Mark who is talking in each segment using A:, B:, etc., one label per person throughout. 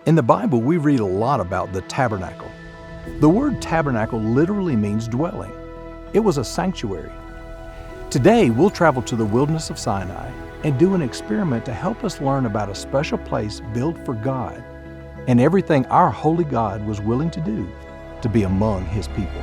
A: In the Bible, we read a lot about the tabernacle. The word tabernacle literally means dwelling. It was a sanctuary. Today, we'll travel to the wilderness of Sinai and do an experiment to help us learn about a special place built for God and everything our holy God was willing to do to be among His people.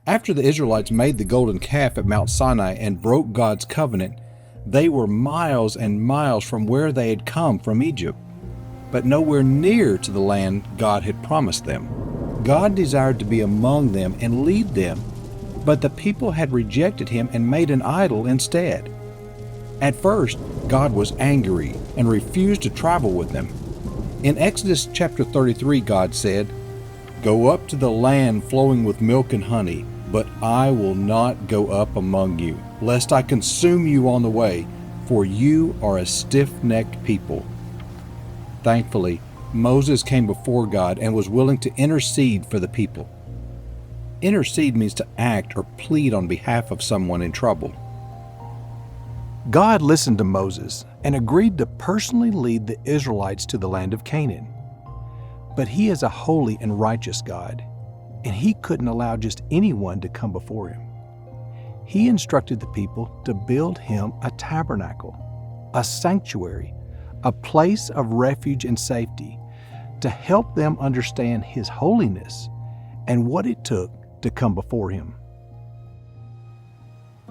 A: After the Israelites made the golden calf at Mount Sinai and broke God's covenant, they were miles and miles from where they had come from Egypt, but nowhere near to the land God had promised them. God desired to be among them and lead them, but the people had rejected Him and made an idol instead. At first, God was angry and refused to travel with them. In Exodus chapter 33, God said, "Go up to the land flowing with milk and honey, but I will not go up among you, lest I consume you on the way, for you are a stiff-necked people." Thankfully, Moses came before God and was willing to intercede for the people. Intercede means to act or plead on behalf of someone in trouble. God listened to Moses and agreed to personally lead the Israelites to the land of Canaan. But He is a holy and righteous God, and He couldn't allow just anyone to come before Him. He instructed the people to build Him a tabernacle, a sanctuary, a place of refuge and safety, to help them understand His holiness and what it took to come before Him.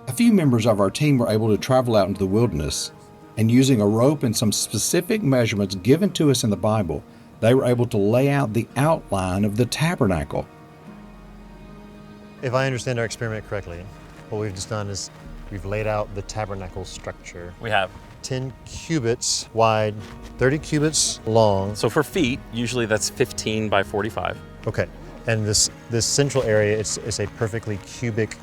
A: A few members of our team were able to travel out into the wilderness, and using a rope and some specific measurements given to us in the Bible, they were able to lay out the outline of the tabernacle.
B: If I understand our experiment correctly, what we've just done is we've laid out the tabernacle structure.
C: We have.
B: 10 cubits wide, 30 cubits long.
C: So for feet, usually that's 15 by 45.
B: Okay, and this central area, it's a perfectly cubit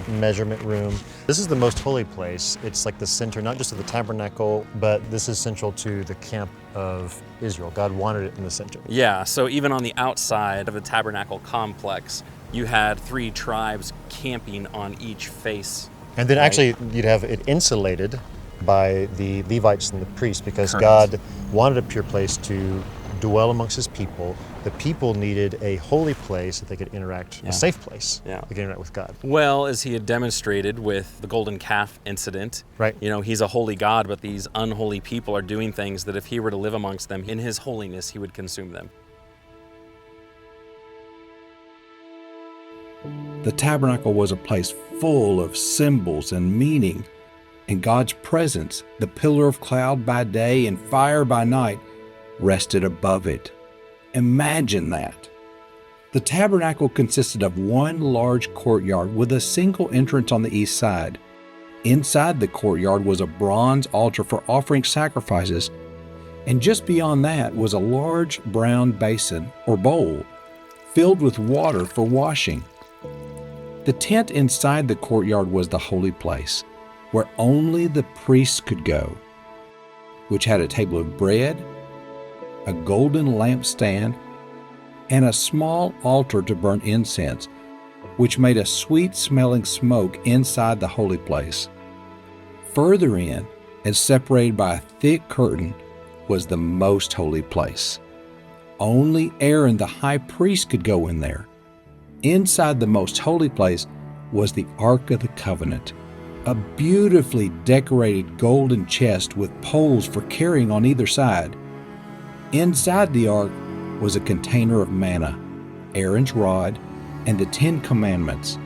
B: measurement room. This is the most holy place. It's like the center, not just of the tabernacle, but this is central to the camp of Israel. God wanted it in the center.
C: Yeah, so even on the outside of the tabernacle complex, you had 3 tribes camping on each face.
B: And then actually you'd have it insulated by the Levites and the priests, because
C: Correct.
B: God wanted a pure place to dwell amongst His people. The people needed a holy place that they could interact, a safe place they could interact with God.
C: Well, as He had demonstrated with the golden calf incident,
B: right?
C: You know, He's a holy God, but these unholy people are doing things that if He were to live amongst them in His holiness, He would consume them.
A: The tabernacle was a place full of symbols and meaning, and God's presence, the pillar of cloud by day and fire by night, rested above it. Imagine that. The tabernacle consisted of one large courtyard with a single entrance on the east side. Inside the courtyard was a bronze altar for offering sacrifices, and just beyond that was a large brown basin or bowl filled with water for washing. The tent inside the courtyard was the holy place, where only the priests could go, which had a table of bread, a golden lampstand, and a small altar to burn incense, which made a sweet-smelling smoke inside the holy place. Further in, and separated by a thick curtain, was the most holy place. Only Aaron the high priest could go in there. Inside the most holy place was the Ark of the Covenant, a beautifully decorated golden chest with poles for carrying on either side. Inside the ark was a container of manna, Aaron's rod, and the 10 Commandments.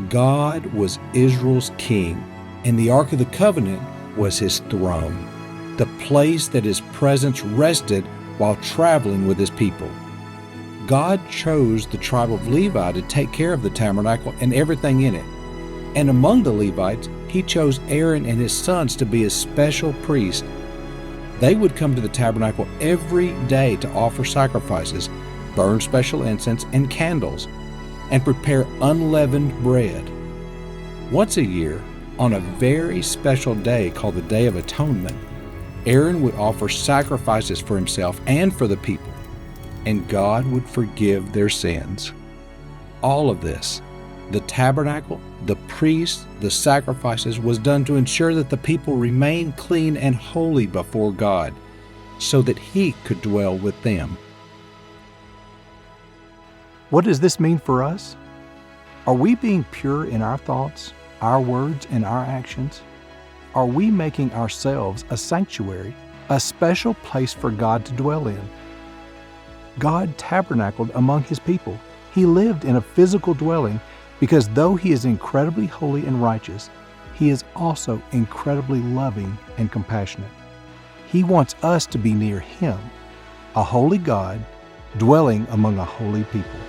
A: God was Israel's king, and the Ark of the Covenant was His throne, the place that His presence rested while traveling with His people. God chose the tribe of Levi to take care of the tabernacle and everything in it. And among the Levites, He chose Aaron and his sons to be His special priests. They would come to the tabernacle every day to offer sacrifices, burn special incense and candles, and prepare unleavened bread. Once a year, On a very special day called the Day of Atonement, Aaron would offer sacrifices for himself and for the people, and God would forgive their sins. All of this, the tabernacle, the priests, the sacrifices, was done to ensure that the people remained clean and holy before God, so that He could dwell with them.
D: What does this mean for us? Are we being pure in our thoughts, our words, and our actions? Are we making ourselves a sanctuary, a special place for God to dwell in? God tabernacled among His people. He lived in a physical dwelling because though He is incredibly holy and righteous, He is also incredibly loving and compassionate. He wants us to be near Him, a holy God dwelling among a holy people.